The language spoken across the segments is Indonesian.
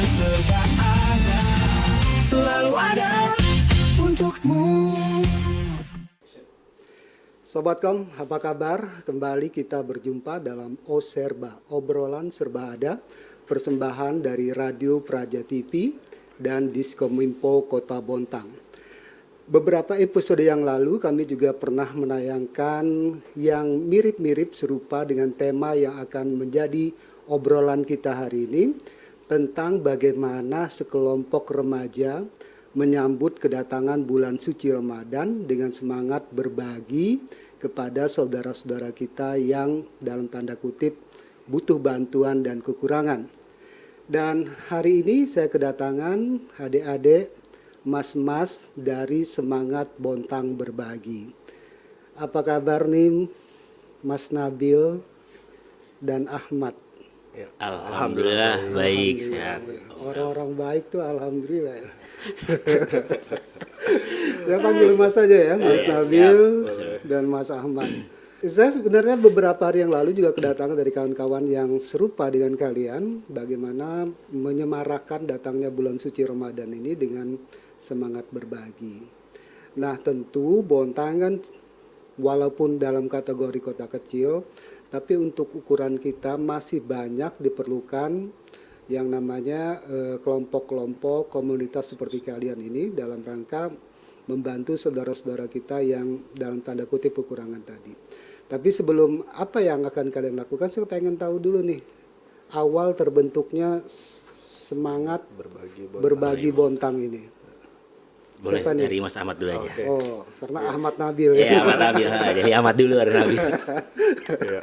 serba ada, selalu ada untukmu. Sobat Kom, apa kabar? Kembali kita berjumpa dalam Serba, obrolan serba ada, persembahan dari Radio Praja TV dan Diskominfo Kota Bontang. Beberapa episode yang lalu kami juga pernah menayangkan yang mirip-mirip serupa dengan tema yang akan menjadi obrolan kita hari ini, tentang bagaimana sekelompok remaja menyambut kedatangan bulan suci Ramadan dengan semangat berbagi kepada saudara-saudara kita yang dalam tanda kutip butuh bantuan dan kekurangan. Dan hari ini saya kedatangan adik-adik, mas-mas dari Semangat Bontang Berbagi. Apa kabar nih Mas Nabil dan Ahmad? Ya. Alhamdulillah baik, sehat. Orang-orang baik tuh alhamdulillah ya. Saya panggil Mas saja ya, Mas Nabil dan Mas Ahmad. Saya sebenarnya beberapa hari yang lalu juga kedatangan dari kawan-kawan yang serupa dengan kalian, bagaimana menyemarakan datangnya bulan suci Ramadan ini dengan semangat berbagi. Nah tentu Bontang kan walaupun dalam kategori kota kecil, tapi untuk ukuran kita masih banyak diperlukan yang namanya kelompok-kelompok komunitas seperti kalian ini dalam rangka membantu saudara-saudara kita yang dalam tanda kutip kekurangan tadi. Tapi sebelum apa yang akan kalian lakukan, saya pengen tahu dulu nih awal terbentuknya semangat berbagi Bontang ini. Boleh Siapa dari nih? Mas Ahmad dulu aja. Oke. Oh, karena Ahmad Nabil Ya, Ahmad Nabil. Jadi Ahmad dulu, ada Nabil. Ya.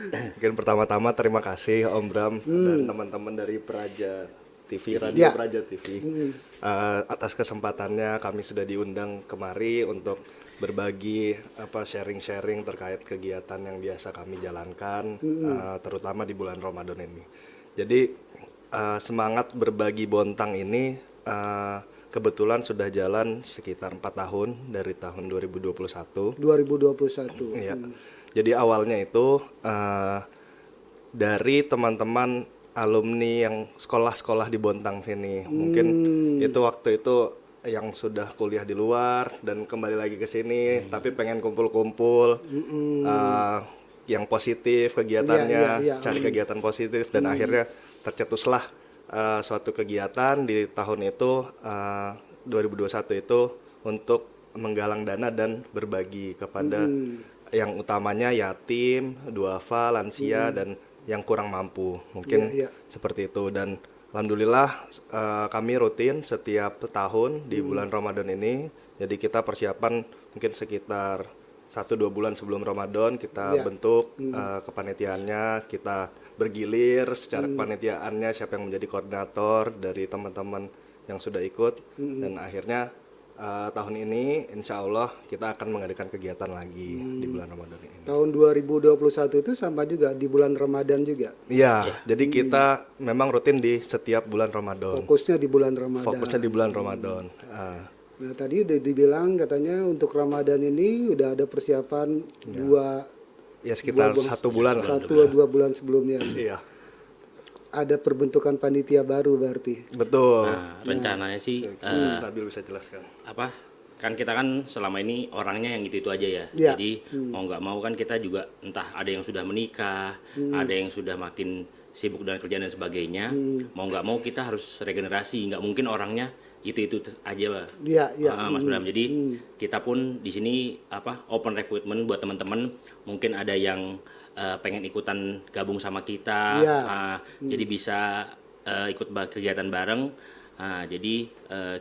Mungkin pertama-tama terima kasih Om Bram dan teman-teman dari Praja TV, Radio Ya. Praja TV. Atas kesempatannya kami sudah diundang kemari untuk berbagi sharing-sharing terkait kegiatan yang biasa kami jalankan, terutama di bulan Ramadan ini. Jadi semangat berbagi Bontang ini kebetulan sudah jalan sekitar 4 tahun dari tahun 2021. 2021. Iya. Jadi awalnya itu dari teman-teman alumni yang sekolah-sekolah di Bontang sini. Mungkin itu waktu itu yang sudah kuliah di luar dan kembali lagi ke sini, tapi pengen kumpul-kumpul, yang positif kegiatannya, cari kegiatan positif, dan akhirnya tercetuslah suatu kegiatan di tahun itu 2021 itu untuk menggalang dana dan berbagi kepada yang utamanya yatim, duafa, lansia, dan yang kurang mampu, mungkin seperti itu. Dan alhamdulillah kami rutin setiap tahun di bulan Ramadan ini. Jadi kita persiapan mungkin sekitar 1-2 bulan sebelum Ramadan kita bentuk kepanitiaannya, kita bergilir secara kepanitiaannya, siapa yang menjadi koordinator dari teman-teman yang sudah ikut, dan akhirnya tahun ini insya Allah kita akan mengadakan kegiatan lagi di bulan Ramadan ini. Tahun 2021 itu sama juga di bulan Ramadan juga. Iya, jadi kita memang rutin di setiap bulan Ramadan. Fokusnya di bulan Ramadan. Fokusnya di bulan Ramadan. Nah tadi udah dibilang katanya untuk Ramadan ini udah ada persiapan Ya sekitar 1 bulan. 1-2 bulan sebelumnya. Iya. Ada perbentukan panitia baru berarti. Betul. Nah, rencananya sih Mas Nabil bisa jelaskan. kan kita kan selama ini orangnya yang itu aja ya. Ya. Jadi mau nggak mau kan kita juga entah ada yang sudah menikah, ada yang sudah makin sibuk dengan kerjaan dan sebagainya. Mau nggak mau kita harus regenerasi, nggak mungkin orangnya itu aja. Iya. Mas Bram. Jadi kita pun di sini open recruitment buat teman-teman. Mungkin ada yang pengen ikutan gabung sama kita, jadi bisa ikut kegiatan bareng. Jadi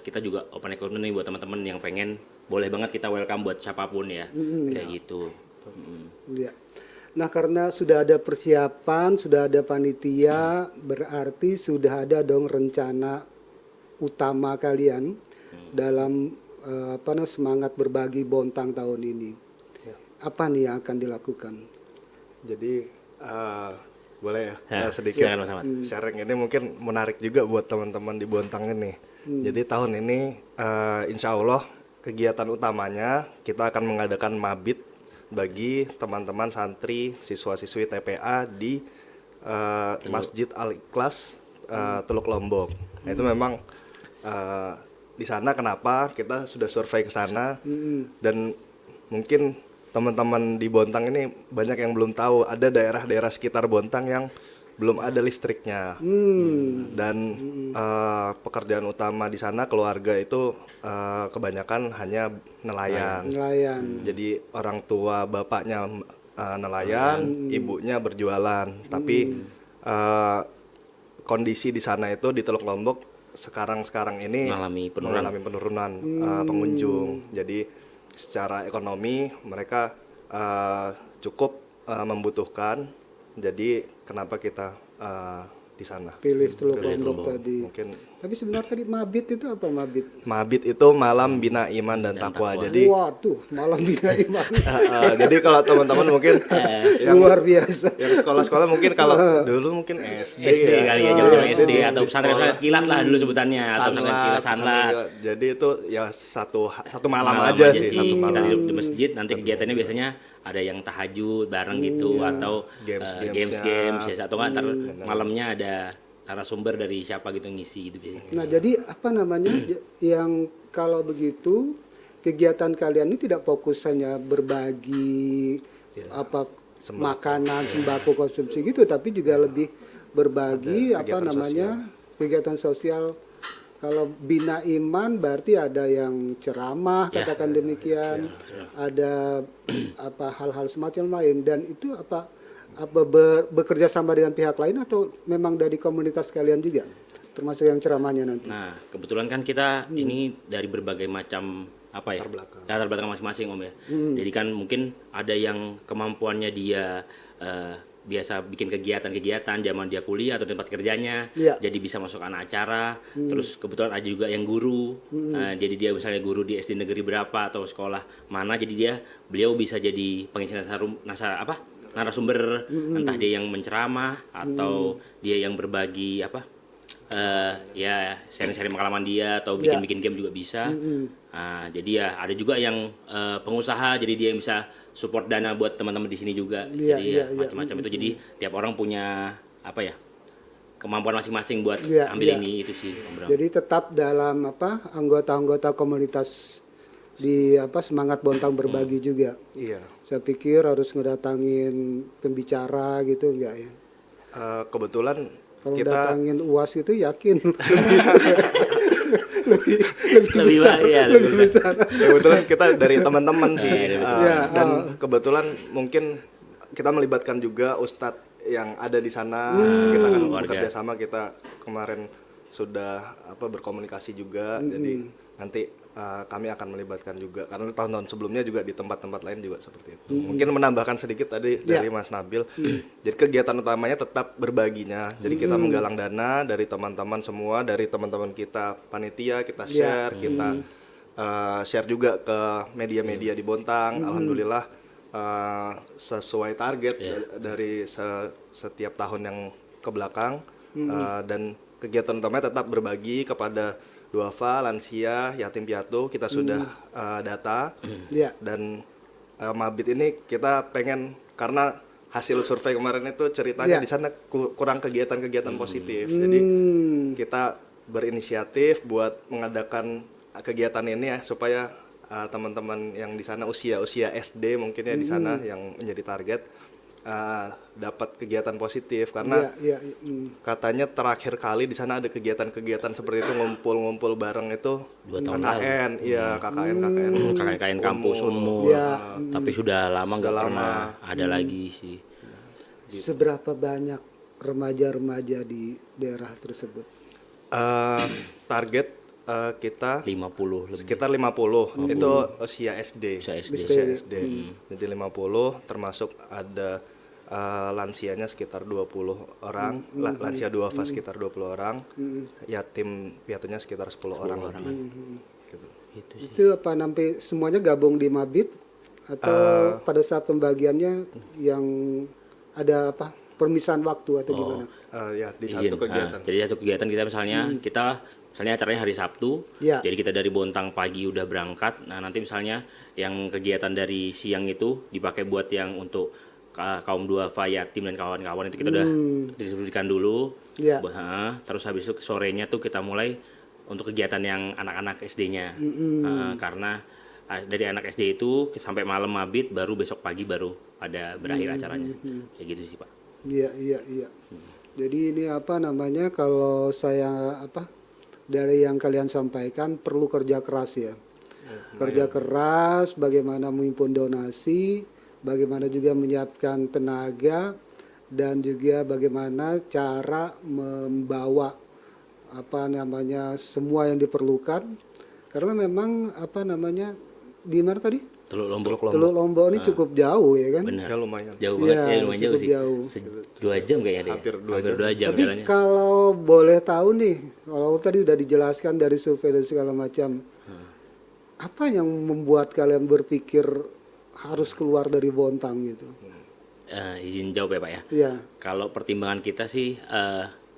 kita juga open recruitment nih buat teman-teman yang pengen, boleh banget kita welcome buat siapapun ya, kayak gitu. Iya. Nah karena sudah ada persiapan, sudah ada panitia, berarti sudah ada dong rencana utama kalian dalam semangat berbagi Bontang tahun ini. Apa nih yang akan dilakukan? Jadi boleh ya sedikit sharing ini mungkin menarik juga buat teman-teman di Bontang ini. Jadi tahun ini insya Allah kegiatan utamanya kita akan mengadakan mabit bagi teman-teman santri siswa-siswi TPA di Masjid Al-Ikhlas Teluk Lombok. Nah, itu memang di sana kenapa kita sudah survei ke sana, dan mungkin teman-teman di Bontang ini banyak yang belum tahu ada daerah-daerah sekitar Bontang yang belum ada listriknya. Dan pekerjaan utama di sana keluarga itu kebanyakan hanya nelayan. Jadi orang tua bapaknya nelayan, ibunya berjualan. Tapi kondisi di sana itu di Teluk Lombok sekarang ini mengalami penurunan pengunjung. Jadi secara ekonomi mereka cukup membutuhkan. Jadi kenapa kita di sana pilih Teluk Lombok tadi. Mungkin. Tapi sebenarnya tadi mabit itu apa mabit? Mabit itu malam bina iman dan takwa. Jadi waduh, malam bina iman. jadi kalau teman-teman mungkin yang luar biasa. Yang sekolah-sekolah mungkin kalau dulu mungkin SD kali ya, zaman SD atau pesantren kilat lah dulu sebutannya, atau pesantren kilat sanlat. Jadi itu ya satu malam Malam aja sih. sih, satu Kita malam. di masjid nanti kegiatannya biasanya ada yang tahajud bareng gitu, atau games ya, atau nggak ntar malamnya ada narasumber dari siapa gitu ngisi gitu biasanya. Nah, jadi apa namanya yang kalau begitu kegiatan kalian ini tidak fokus hanya berbagi makanan, sembako konsumsi gitu, tapi juga lebih berbagi kegiatan sosial. Kalau bina iman berarti ada yang ceramah, katakan demikian, ada hal-hal semacam lain, dan itu bekerja sama dengan pihak lain atau memang dari komunitas kalian juga, termasuk yang ceramahnya nanti? Nah, kebetulan kan kita ini dari berbagai macam latar belakang masing-masing Om ya. Jadi kan mungkin ada yang kemampuannya dia biasa bikin kegiatan zaman dia kuliah atau tempat kerjanya, jadi bisa masukkan acara. Terus kebetulan ada juga yang guru, jadi dia misalnya guru di SD negeri berapa atau sekolah mana, jadi beliau bisa jadi pengisi narasumber, entah dia yang menceramah atau dia yang berbagi sharing-sharing pengalaman dia, atau bikin game juga bisa. Jadi ya ada juga yang pengusaha, jadi dia yang bisa support dana buat teman-teman di sini juga. Jadi macam-macam itu. Jadi tiap orang punya kemampuan masing-masing buat ambil ini itu sih, Om Bram. Jadi tetap dalam anggota-anggota komunitas di semangat Bontang berbagi juga. Iya. Saya pikir harus ngedatangin pembicara gitu, enggak ya? Kebetulan kalau kita datangin UAS itu yakin lebih besar. Kebetulan kita dari teman-teman sih, dan kebetulan mungkin kita melibatkan juga ustadz yang ada di sana. Kita kan bekerja sama, kita kemarin sudah berkomunikasi juga. Jadi nanti kami akan melibatkan juga, karena tahun-tahun sebelumnya juga di tempat-tempat lain juga seperti itu. Mungkin menambahkan sedikit tadi dari Mas Nabil. Jadi kegiatan utamanya tetap berbaginya. Jadi kita menggalang dana dari teman-teman semua, dari teman-teman kita panitia, kita share, kita share juga ke media-media di Bontang. Alhamdulillah sesuai target dari setiap tahun yang ke belakang. Dan kegiatan utamanya tetap berbagi kepada duafa, lansia, yatim piatu. Kita sudah data, dan mabit ini kita pengen, karena hasil survei kemarin itu ceritanya di sana kurang kegiatan-kegiatan positif. Jadi kita berinisiatif buat mengadakan kegiatan ini ya, supaya teman-teman yang di sana usia SD mungkin ya di sana yang menjadi target dapat kegiatan positif, karena katanya terakhir kali di sana ada kegiatan-kegiatan seperti itu, ngumpul-ngumpul bareng itu 2 tahun KKN, KKN kampus Unmul. Tapi sudah lama nggak pernah ada lagi sih. Seberapa banyak remaja-remaja di daerah tersebut? Target kita 50 lebih. sekitar 50. Itu usia SD. Jadi 50, termasuk ada lansianya sekitar 20 orang, lansia duafa sekitar 20 orang, yatim piatunya sekitar 10 orang lebih. Gitu. Itu nanti semuanya gabung di Mabit, atau pada saat pembagiannya yang ada permisahan waktu atau gimana? Di satu kegiatan. Jadi satu kegiatan kita misalnya acaranya hari Sabtu, jadi kita dari Bontang pagi udah berangkat. Nah nanti misalnya yang kegiatan dari siang itu dipakai buat yang untuk kaum duafa, yatim dan kawan-kawan itu kita udah distribusikan dulu. Iya. Terus habis itu sorenya tuh kita mulai untuk kegiatan yang anak-anak SD-nya. Karena dari anak SD itu sampai malam mabit, baru besok pagi baru pada berakhir acaranya. Kayak gitu sih Pak. Iya, iya, iya. Jadi ini apa namanya, kalau saya dari yang kalian sampaikan perlu kerja keras ya. Kerja keras, bagaimana menghimpun donasi, bagaimana juga menyiapkan tenaga, dan juga bagaimana cara membawa semua yang diperlukan. Karena memang di mana tadi? Teluk Lombok. Teluk Lombok ini cukup jauh ya kan? Benar. Ya lumayan. Jauh banget, Ya, lumayan jauh cukup sih. jauh. 2 jam kayaknya deh. Hampir 2 Hampir jam. 2 jam Tapi jalannya. kalau boleh tahu nih, kalau tadi udah dijelaskan dari survei dan segala macam, apa yang membuat kalian berpikir harus keluar dari Bontang gitu? Izin jawab ya Pak ya. Iya. Kalau pertimbangan kita sih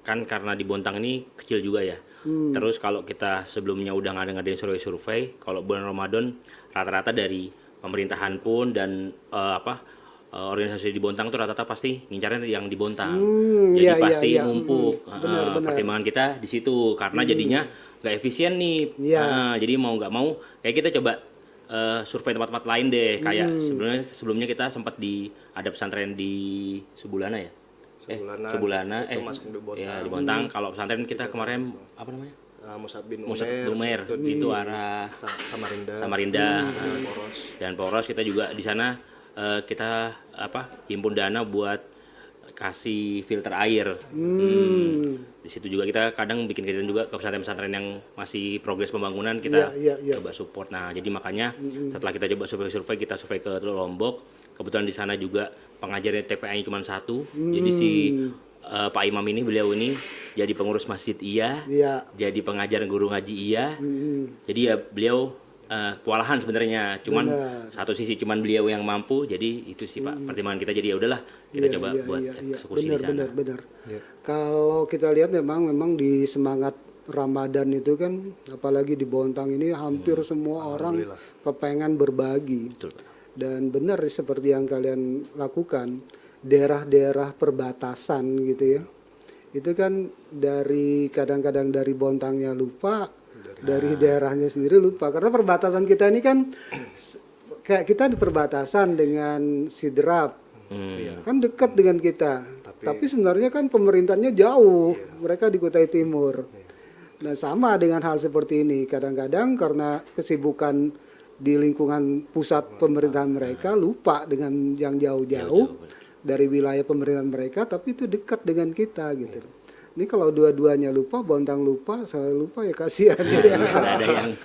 kan karena di Bontang ini kecil juga ya. Terus kalau kita sebelumnya udah ngadain survei, kalau bulan Ramadan rata-rata dari pemerintahan pun dan organisasi di Bontang tuh rata-rata pasti ngincarnya yang di Bontang. Jadi iya, pasti iya. numpuk. Benar. Pertimbangan kita di situ karena jadinya nggak efisien nih. Iya. Jadi mau nggak mau kayak kita coba survei tempat-tempat lain deh. Kayak sebelumnya kita sempat ada pesantren di Subulana ya. Sebulana itu masuk di Bontang. Ya, di Bontang. Kalau pesantren kita kemarin apa namanya? Musab bin Musab Umair, Dumer itu arah Samarinda, dan Poros kita juga di sana kita himpun dana buat kasih filter air. Di situ juga kita kadang bikin kegiatan juga ke pesantren-pesantren yang masih progres pembangunan kita Iya. coba support. Nah, jadi makanya setelah kita coba survei kita survei ke Teluk Lombok, kebetulan di sana juga pengajarnya TPA-nya cuma 1. Jadi si Pak Imam ini, beliau ini jadi pengurus masjid iya, jadi pengajar guru ngaji iya. Jadi ya beliau kewalahan sebenarnya, cuman satu sisi cuman beliau yang mampu, jadi itu sih Pak pertimbangan kita. Jadi ya udahlah kita coba buat eksekusi di sana. Benar. Kalau kita lihat memang di semangat Ramadan itu kan, apalagi di Bontang ini hampir semua orang kepengen berbagi. Betul. Dan benar seperti yang kalian lakukan, daerah-daerah perbatasan gitu ya. Itu kan kadang-kadang dari Bontangnya lupa, dari daerahnya sendiri lupa. Karena perbatasan kita ini kan kayak kita di perbatasan dengan Sidrap. Kan dekat dengan kita. Tapi sebenarnya kan pemerintahnya jauh. Mereka di Kutai Timur. Nah, sama dengan hal seperti ini. Kadang-kadang karena kesibukan di lingkungan pusat pemerintahan mereka lupa dengan yang jauh-jauh dari wilayah pemerintahan mereka, tapi itu dekat dengan kita gitu. Ini kalau dua-duanya lupa, Bontang lupa, saya lupa ya kasihan. Ada yang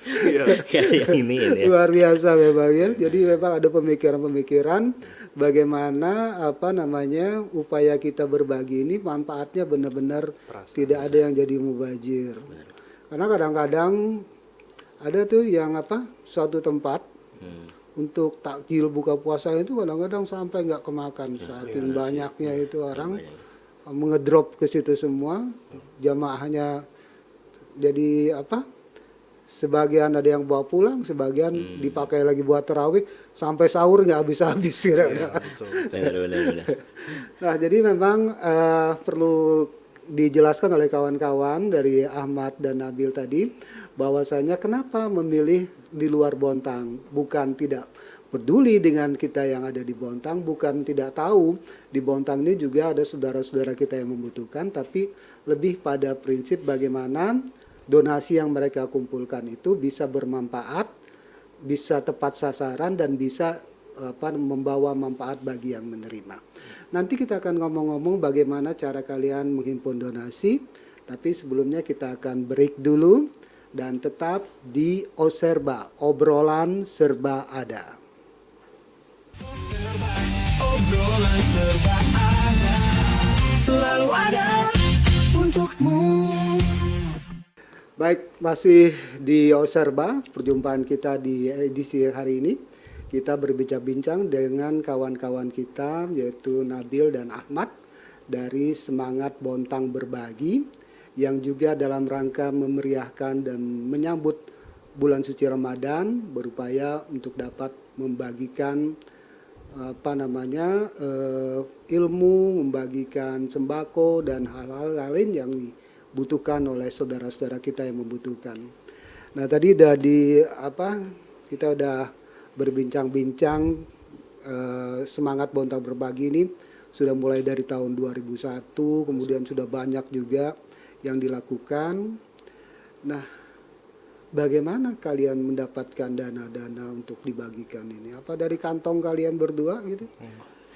ini ya. Luar biasa memang ya. Jadi memang ada pemikiran-pemikiran bagaimana upaya kita berbagi ini manfaatnya benar-benar tidak ada yang jadi mubazir. Karena kadang-kadang ada tuh yang suatu tempat untuk takjil buka puasa itu kadang-kadang sampai nggak kemakan, saking banyaknya itu orang mengedrop ke situ semua, jamaahnya jadi sebagian ada yang bawa pulang, sebagian dipakai lagi buat tarawih, sampai sahur nggak habis-habis kira-kira. Benar. Nah, jadi memang perlu dijelaskan oleh kawan-kawan dari Ahmad dan Nabil tadi, bahwasanya kenapa memilih di luar Bontang, bukan tidak peduli dengan kita yang ada di Bontang, bukan tidak tahu di Bontang ini juga ada saudara-saudara kita yang membutuhkan, tapi lebih pada prinsip bagaimana donasi yang mereka kumpulkan itu bisa bermanfaat, bisa tepat sasaran, dan bisa membawa manfaat bagi yang menerima. Nanti kita akan ngomong-ngomong bagaimana cara kalian menghimpun donasi, tapi sebelumnya kita akan break dulu dan tetap di Oserba, obrolan serba ada. Obrolan serba ada, selalu ada untukmu. Baik, masih di Oserba, perjumpaan kita di edisi hari ini. Kita berbincang-bincang dengan kawan-kawan kita, yaitu Nabil dan Ahmad dari Semangat Bontang Berbagi, yang juga dalam rangka memeriahkan dan menyambut bulan suci Ramadan berupaya untuk dapat membagikan ilmu, membagikan sembako dan hal-hal lain yang dibutuhkan oleh saudara-saudara kita yang membutuhkan. Nah, tadi kita udah berbincang-bincang semangat Bontang Berbagi ini sudah mulai dari tahun 2001, kemudian sudah banyak juga yang dilakukan. Nah, bagaimana kalian mendapatkan dana-dana untuk dibagikan ini? Apa dari kantong kalian berdua gitu?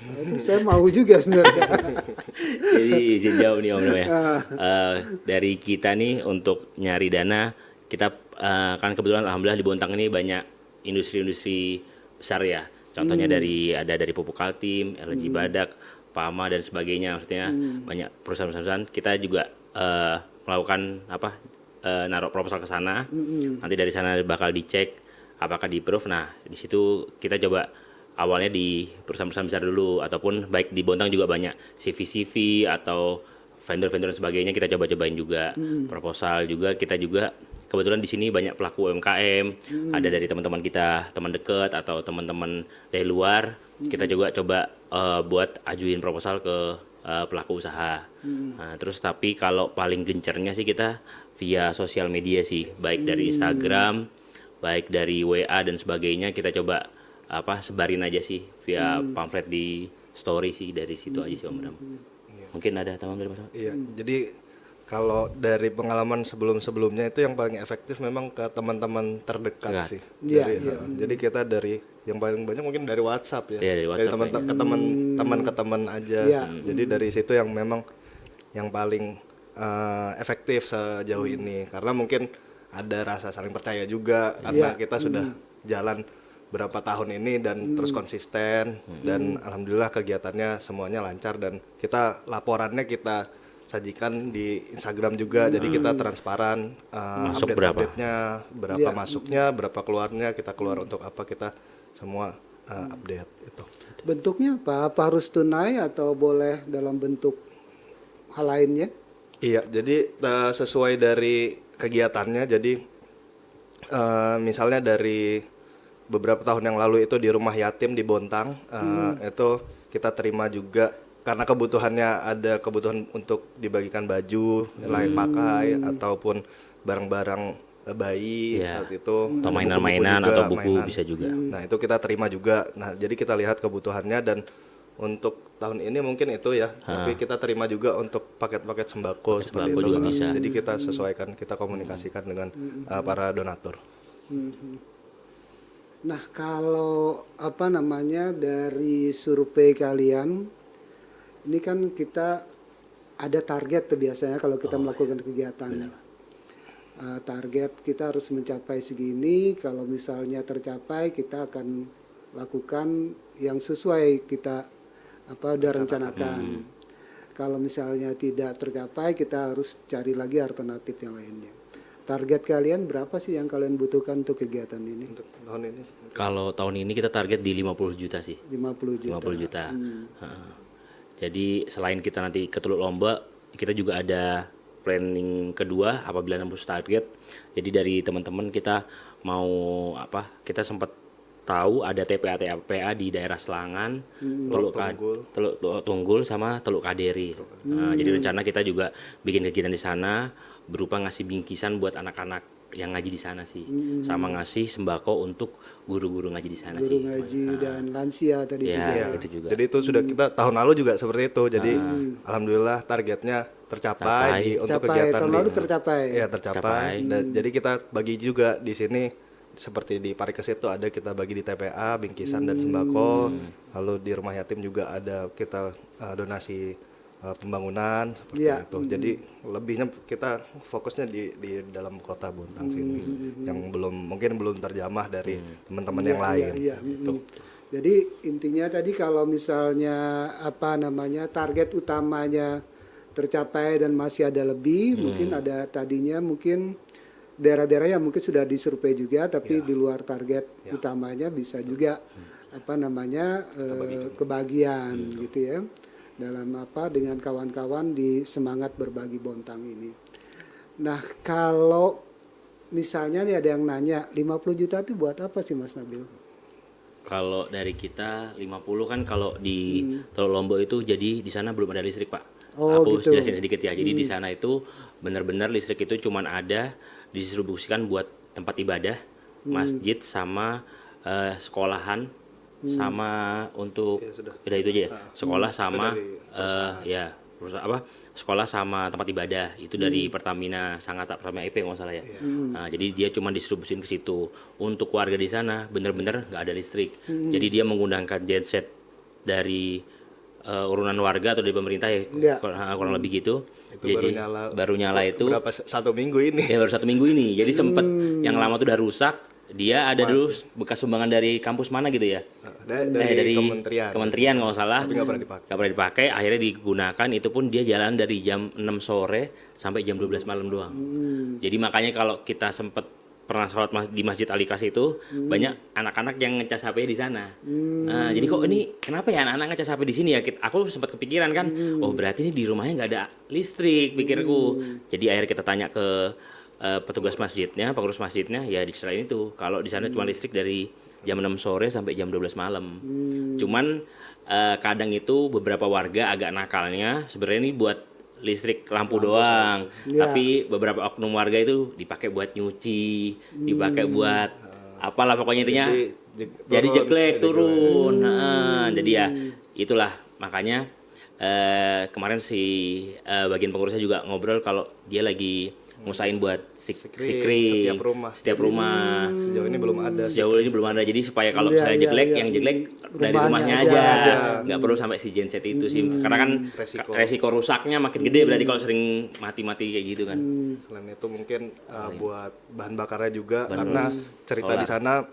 Nah, itu saya mau juga sebenarnya. Jadi izin jawab nih Om Dom ya. Dari kita nih untuk nyari dana, kita kan kebetulan alhamdulillah di Bontang ini banyak industri-industri besar ya. Contohnya dari Pupuk Kaltim, LG Badak, Pama dan sebagainya. Maksudnya banyak perusahaan-perusahaan. Kita juga melakukan naruh proposal ke sana. Nanti dari sana bakal dicek apakah di-approve. Nah, di situ kita coba awalnya di perusahaan-perusahaan besar dulu, ataupun baik di Bontang juga banyak CV atau vendor-vendor dan sebagainya, kita coba-cobain juga. Proposal juga, kita juga kebetulan di sini banyak pelaku UMKM, ada dari teman-teman kita, teman dekat atau teman-teman dari luar. Kita juga coba buat ajuin proposal ke pelaku usaha. Nah, terus tapi kalau paling gencarnya sih kita via sosial media sih, baik dari Instagram, baik dari WA dan sebagainya, kita coba sebarin aja sih via pamflet di story sih, dari situ aja sih Om Bram. Mungkin ada tambahan dari Mas? Iya, jadi kalau dari pengalaman sebelum-sebelumnya itu yang paling efektif memang ke teman-teman terdekat sih. Jadi kita dari yang paling banyak mungkin dari WhatsApp ya. Iya, dari WhatsApp, ke teman aja. Jadi dari situ yang memang yang paling efektif sejauh ini, karena mungkin ada rasa saling percaya juga karena kita sudah jalan berapa tahun ini dan terus konsisten, dan alhamdulillah kegiatannya semuanya lancar, dan kita laporannya kita sajikan di Instagram juga. Jadi kita transparan, Masuk update-nya berapa masuknya, berapa keluarnya, kita keluar untuk apa, kita semua update itu. Bentuknya apa? Apa harus tunai atau boleh dalam bentuk hal lainnya? Iya, jadi sesuai dari kegiatannya. Jadi misalnya dari beberapa tahun yang lalu itu di rumah yatim di Bontang, itu kita terima juga karena kebutuhannya, ada kebutuhan untuk dibagikan baju layak pakai ataupun barang-barang bayi seperti itu, atau buku-buku mainan-mainan juga, atau buku bisa juga. Nah, itu kita terima juga. Nah, jadi kita lihat kebutuhannya, dan untuk tahun ini mungkin itu ya, tapi kita terima juga untuk paket-paket sembako seperti itu. juga bisa. Jadi kita sesuaikan, kita komunikasikan dengan para donatur. Nah, kalau dari survei kalian, ini kan kita ada target tuh biasanya kalau kita melakukan kegiatan. Target kita harus mencapai segini, kalau misalnya tercapai kita akan lakukan yang sesuai kita udah rencanakan. Kalau misalnya tidak tercapai, kita harus cari lagi alternatif yang lainnya. Target kalian berapa sih yang kalian butuhkan untuk kegiatan ini? Untuk tahun ini? Kalau tahun ini kita target di 50 juta sih. 50 juta. 50 juta. Jadi selain kita nanti ke Teluk Lomba, kita juga ada planning kedua apabila nembus target. Jadi dari teman-teman kita mau kita sempat tahu ada TPA di daerah Selangan, Teluk Tunggul sama Teluk Kaderi. Jadi rencana kita juga bikin kegiatan di sana berupa ngasih bingkisan buat anak-anak yang ngaji di sana sih, sama ngasih sembako untuk guru-guru ngaji di sana sih. Guru ngaji dan lansia tadi juga. Ya, itu juga. Jadi itu sudah kita tahun lalu juga seperti itu. Jadi alhamdulillah targetnya tercapai untuk kegiatan tahun lalu tercapai. Ya, tercapai. Dan jadi kita bagi juga di sini, seperti di Parikes itu ada kita bagi di TPA bingkisan dan sembako. Lalu di rumah yatim juga ada kita donasi pembangunan seperti itu. Jadi lebihnya kita fokusnya di dalam kota Bontang sini, yang mungkin belum terjamah dari teman-teman yang lain. Gitu. Jadi intinya tadi kalau misalnya target utamanya tercapai dan masih ada lebih, mungkin ada tadinya mungkin daerah-daerah yang mungkin sudah disurvei juga, tapi di luar target utamanya bisa juga kebagian gitu ya, dalam dengan kawan-kawan di semangat berbagi Bontang ini. Nah, kalau misalnya nih ada yang nanya 50 juta itu buat apa sih Mas Nabil? Kalau dari kita 50 kan, kalau di Teluk Lombok itu jadi di sana belum ada listrik, Pak. Oh, Aku gitu. jelasin sedikit ya. Jadi di sana itu benar-benar listrik itu cuman ada didistribusikan buat tempat ibadah, masjid sama sekolahan, sama untuk Ya, sudah. udah itu aja ya. Sekolah sama dari ya perusahaan apa? Sekolah sama tempat ibadah itu dari Pertamina Sangatta Pertamina IP nggak salah ya. Nah, jadi dia cuma distribusin ke situ. Untuk warga di sana bener-bener nggak ada listrik. Jadi dia menggunakan genset dari urunan warga atau dari pemerintah ya, Ya. kurang lebih gitu. Itu Jadi baru nyala itu berapa 1 minggu ini? ya baru 1 minggu ini. Jadi sempet yang lama tuh udah rusak. Dia ada dulu bekas sumbangan dari kampus mana gitu ya. Dari kementerian. Kementerian kalau nggak salah. Tapi nggak pernah dipakai. Nggak pernah dipakai, akhirnya digunakan, itu pun dia jalan dari jam 6 sore sampai jam 12 malam doang. Jadi makanya kalau kita sempet pernah sholat di Masjid Al-Ikhlas itu banyak anak-anak yang ngecas HP di sana. Nah, jadi kok ini kenapa ya anak-anak ngecas HP di sini ya? Aku sempat kepikiran kan, oh berarti ini di rumahnya nggak ada listrik, pikirku. Jadi akhirnya kita tanya ke petugas masjidnya, pengurus masjidnya, ya diceritain itu kalau di sana cuma listrik dari jam 6 sore sampai jam 12 malam. Cuman kadang itu beberapa warga agak nakalnya sebenarnya ini buat listrik lampu doang. Ya. Tapi beberapa oknum warga itu dipakai buat nyuci, dipakai buat apalah pokoknya intinya jadi jeglek turun. Nah, jadi ya itulah makanya kemarin si bagian pengurusnya juga ngobrol kalau dia lagi ngusahain buat sikri setiap rumah. Sejauh ini belum ada. Sejauh ini belum ada, jadi supaya kalau Iya, misalnya iya, jelek, iya. yang jelek dari Rumahnya rumahnya aja. aja, nggak perlu sampai si genset itu sih, karena kan resiko rusaknya makin gede berarti kalau sering mati-mati kayak gitu kan. Selain itu mungkin buat bahan bakarnya juga, karena cerita di sana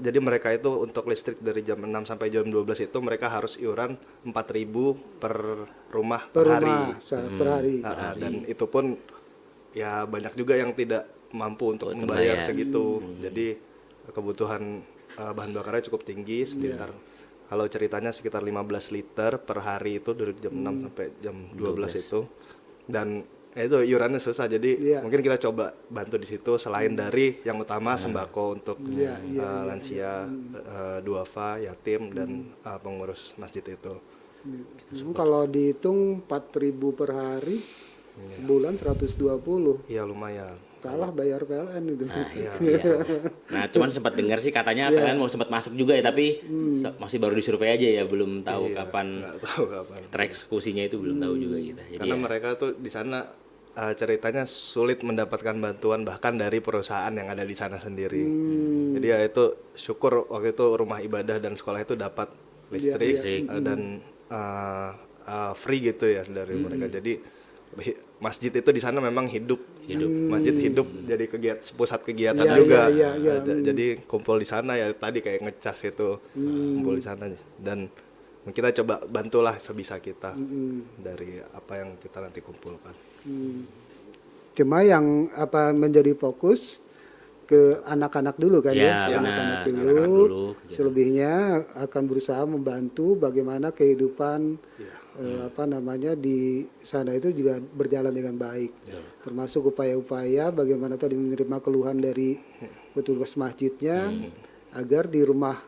jadi mereka itu untuk listrik dari jam 6 sampai jam 12 itu mereka harus iuran 4.000 per rumah per hari. Per hari. Dan itu pun ya banyak juga yang tidak mampu untuk membayar segitu. Jadi kebutuhan bahan bakarnya cukup tinggi, sekitar kalau ceritanya sekitar 15 liter per hari itu dari jam 6 sampai jam 12 itu. Dan itu iurannya susah, jadi mungkin kita coba bantu di situ selain dari yang utama sembako untuk lansia, duafa, yatim dan pengurus masjid itu. Kalau dihitung 4.000 per hari, bulan 120. Iya lumayan. Kalah bayar PLN itu. Nah, iya. Nah, cuman sempat dengar sih katanya PLN mau sempat masuk juga ya, tapi masih baru disurvei aja ya, belum tahu kapan. Nggak tahu kapan. Tereksekusinya itu belum tahu juga kita. Jadi Karena mereka tuh di sana ceritanya sulit mendapatkan bantuan bahkan dari perusahaan yang ada di sana sendiri. Jadi ya itu syukur waktu itu rumah ibadah dan sekolah itu dapat listrik dan free gitu ya dari mereka. Jadi masjid itu di sana memang hidup. Masjid hidup jadi pusat kegiatan juga. Jadi kumpul di sana ya tadi kayak ngecas itu kumpul di sana dan kita coba bantulah sebisa kita dari apa yang kita nanti kumpulkan. Cuma yang menjadi fokus ke anak-anak dulu kan Ya, anak-anak benar. dulu. Anak-anak dulu. Selebihnya akan berusaha membantu bagaimana kehidupan di sana itu juga berjalan dengan baik. Termasuk upaya-upaya bagaimana tadi menerima keluhan dari petugas masjidnya agar di rumah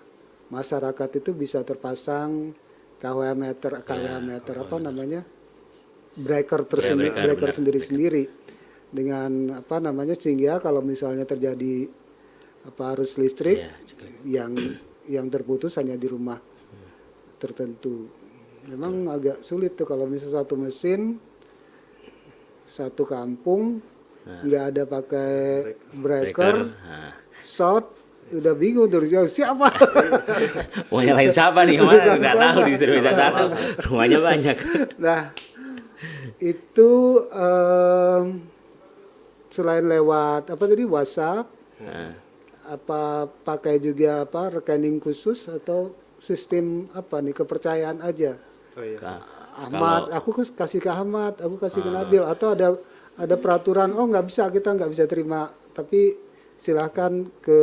masyarakat itu bisa terpasang KWH meter breaker sendiri-sendiri dengan sehingga kalau misalnya terjadi arus listrik yang terputus hanya di rumah tertentu. Memang agak sulit tuh kalau misalnya satu mesin satu kampung nggak ada pakai breaker. Short udah bingung terus siapa mau nyalain siapa nih, kemana nggak tahu di Desa satu rumahnya banyak. Nah itu selain lewat WhatsApp pakai juga rekening khusus atau sistem kepercayaan aja. Ahmad, aku kasih ke Ahmad, aku kasih ke Nabil, atau ada peraturan kita nggak bisa terima, tapi silahkan ke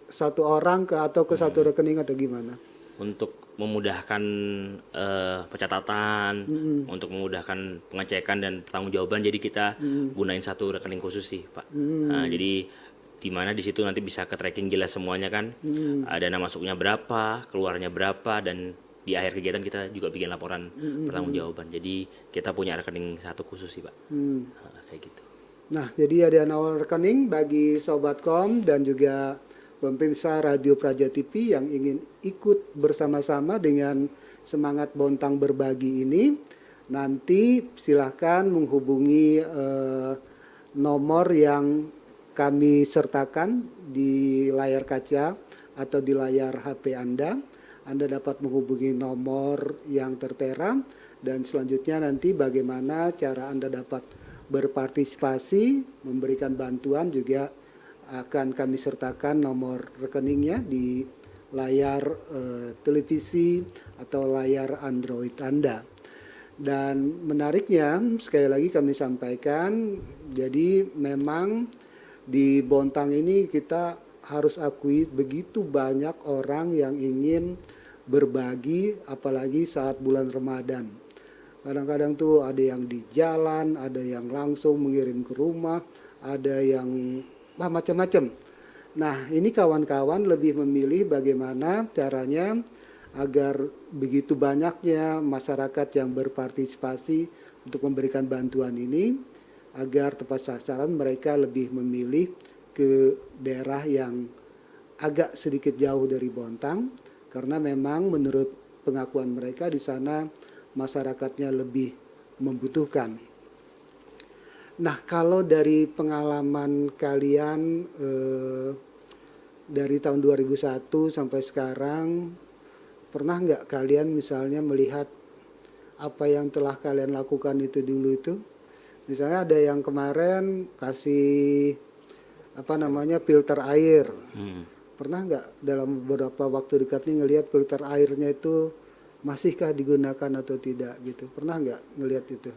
satu orang atau ke satu rekening atau gimana? Untuk memudahkan pencatatan, untuk memudahkan pengecekan dan pertanggungjawaban, jadi kita gunain satu rekening khusus sih, Pak. Nah, jadi di mana di situ nanti bisa ke tracking jelas semuanya kan. Dana masuknya berapa, keluarnya berapa, dan di akhir kegiatan kita juga bikin laporan pertanggungjawaban. Jadi kita punya rekening satu khusus sih, Pak. Kayak gitu. Nah, jadi ada nomor rekening bagi Sobatkom dan juga pemirsa Radio Praja TV yang ingin ikut bersama-sama dengan semangat Bontang Berbagi ini. Nanti silahkan menghubungi nomor yang kami sertakan di layar kaca atau di layar HP Anda. Anda dapat menghubungi nomor yang tertera, dan selanjutnya nanti bagaimana cara Anda dapat berpartisipasi, memberikan bantuan juga akan kami sertakan nomor rekeningnya di layar televisi atau layar Android Anda. Dan menariknya, sekali lagi kami sampaikan, jadi memang di Bontang ini kita harus akui begitu banyak orang yang ingin berbagi, apalagi saat bulan Ramadan. Kadang-kadang tuh ada yang di jalan, ada yang langsung mengirim ke rumah, ada yang macam-macam. Nah, ini kawan-kawan lebih memilih bagaimana caranya agar begitu banyaknya masyarakat yang berpartisipasi untuk memberikan bantuan ini, agar tepat sasaran mereka lebih memilih ke daerah yang agak sedikit jauh dari Bontang, karena memang menurut pengakuan mereka di sana masyarakatnya lebih membutuhkan. Nah, kalau dari pengalaman kalian dari tahun 2001 sampai sekarang, pernah nggak kalian misalnya melihat apa yang telah kalian lakukan itu dulu itu? Misalnya ada yang kemarin kasih filter air. Pernah nggak dalam beberapa waktu dekat ini ngelihat filter airnya itu masihkah digunakan atau tidak gitu? Pernah nggak ngelihat itu?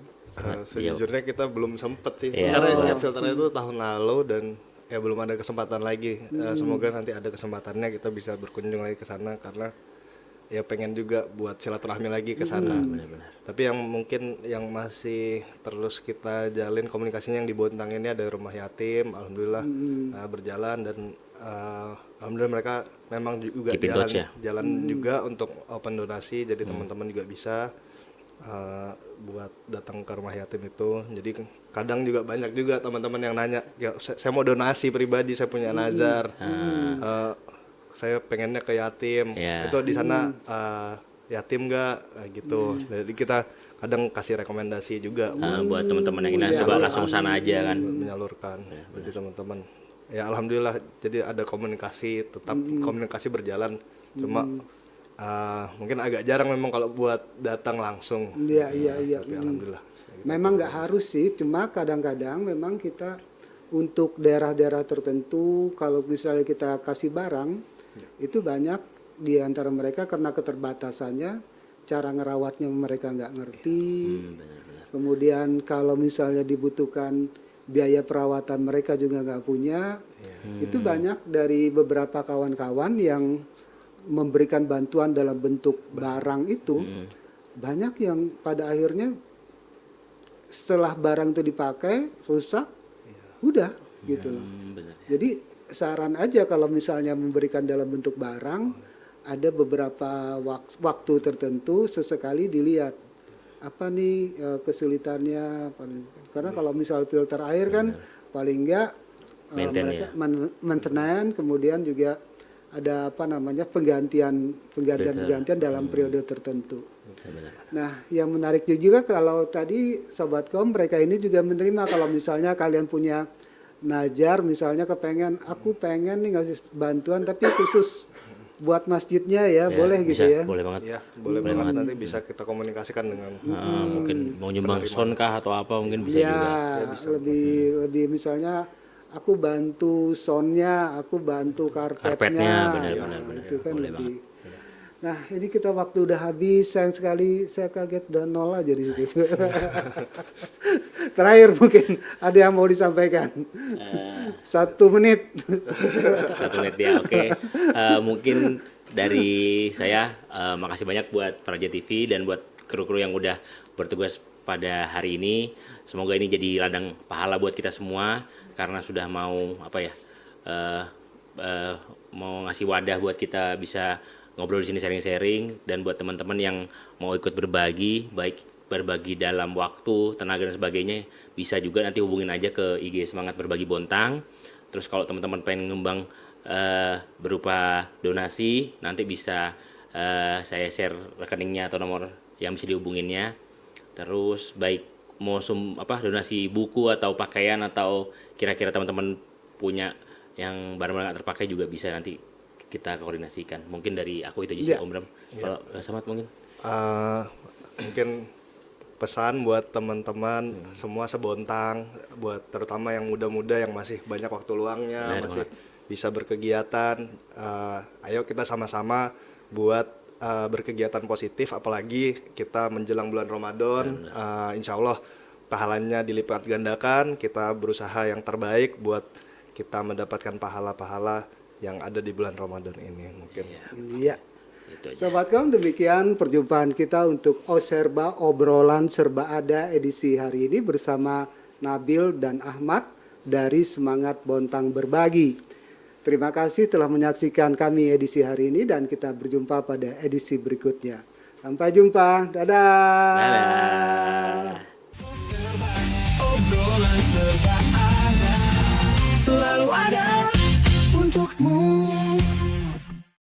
Sejujurnya kita belum sempet sih. Karena lihat filternya itu tahun lalu dan ya belum ada kesempatan lagi. Semoga nanti ada kesempatannya kita bisa berkunjung lagi ke sana, karena ya pengen juga buat silaturahmi lagi ke sana. Tapi yang mungkin yang masih terus kita jalin komunikasinya yang di Bontang ini ada rumah yatim, alhamdulillah berjalan, dan alhamdulillah mereka memang juga jalan juga untuk open donasi, jadi teman-teman juga bisa buat datang ke rumah yatim itu. Jadi kadang juga banyak juga teman-teman yang nanya, ya saya mau donasi pribadi, saya punya nazar, saya pengennya ke yatim, itu di sana yatim nggak gitu. Jadi kita kadang kasih rekomendasi juga buat teman-teman yang ingin coba langsung sana aja kan, menyalurkan. Jadi teman-teman ya alhamdulillah, jadi ada komunikasi, tetap komunikasi berjalan. Cuma mungkin agak jarang memang kalau buat datang langsung. Iya. Tapi alhamdulillah. Memang nggak harus sih, cuma kadang-kadang memang kita untuk daerah-daerah tertentu kalau misalnya kita kasih barang, itu banyak di antara mereka karena keterbatasannya, cara ngerawatnya mereka nggak ngerti. Kemudian kalau misalnya dibutuhkan biaya perawatan mereka juga nggak punya. Itu banyak dari beberapa kawan-kawan yang memberikan bantuan dalam bentuk barang itu. Banyak yang pada akhirnya setelah barang itu dipakai rusak, udah gitu loh. Jadi saran aja kalau misalnya memberikan dalam bentuk barang, ada beberapa waktu tertentu sesekali dilihat apa nih kesulitannya. Karena kalau misal filter air kan paling enggak mereka maintenance, kemudian juga ada penggantian dalam periode tertentu. Nah, yang menarik juga kalau tadi Sobatkom mereka ini juga menerima kalau misalnya kalian punya najar, misalnya aku pengen nih ngasih bantuan tapi khusus buat masjidnya ya, boleh bisa, gitu ya? Boleh banget. Ya, boleh banget. Nanti bisa kita komunikasikan dengan mungkin mau nyumbang sound kah atau apa mungkin bisa ya, juga. Ya, lebih misalnya aku bantu soundnya, aku bantu karpetnya, benar. Itu kan boleh lebih. banget. Nah, ini kita waktu udah habis, sayang sekali saya kaget dan nol aja di situ. Terakhir mungkin ada yang mau disampaikan. 1 menit. 1 menit ya, oke. Mungkin dari saya makasih banyak buat Praja TV dan buat kru-kru yang udah bertugas pada hari ini. Semoga ini jadi ladang pahala buat kita semua karena sudah mau eh, mau ngasih wadah buat kita bisa ngobrol di sini sharing-sharing, dan buat teman-teman yang mau ikut berbagi, baik berbagi dalam waktu, tenaga dan sebagainya, bisa juga nanti hubungin aja ke IG Semangat Berbagi Bontang. Terus kalau teman-teman pengen ngembang berupa donasi, nanti bisa saya share rekeningnya atau nomor yang bisa dihubunginnya. Terus baik mau donasi buku atau pakaian, atau kira-kira teman-teman punya yang barang-barang nggak terpakai juga bisa nanti kita koordinasikan. Mungkin dari aku itu aja sih, Om Bram. Kalau Samad mungkin? Mungkin pesan buat teman-teman semua sebontang, buat terutama yang muda-muda yang masih banyak waktu luangnya, masih bisa berkegiatan. Ayo kita sama-sama buat berkegiatan positif, apalagi kita menjelang bulan Ramadan. Insya Allah pahalanya dilipat gandakan. Kita berusaha yang terbaik buat kita mendapatkan pahala-pahala yang ada di bulan Ramadan ini mungkin. Iya. Sobatkom, demikian perjumpaan kita untuk Oserba, obrolan serba ada edisi hari ini bersama Nabil dan Ahmad dari Semangat Bontang Berbagi. Terima kasih telah menyaksikan kami edisi hari ini, dan kita berjumpa pada edisi berikutnya. Sampai jumpa. Dadah. Dadah. Obrolan serba ada, selalu ada.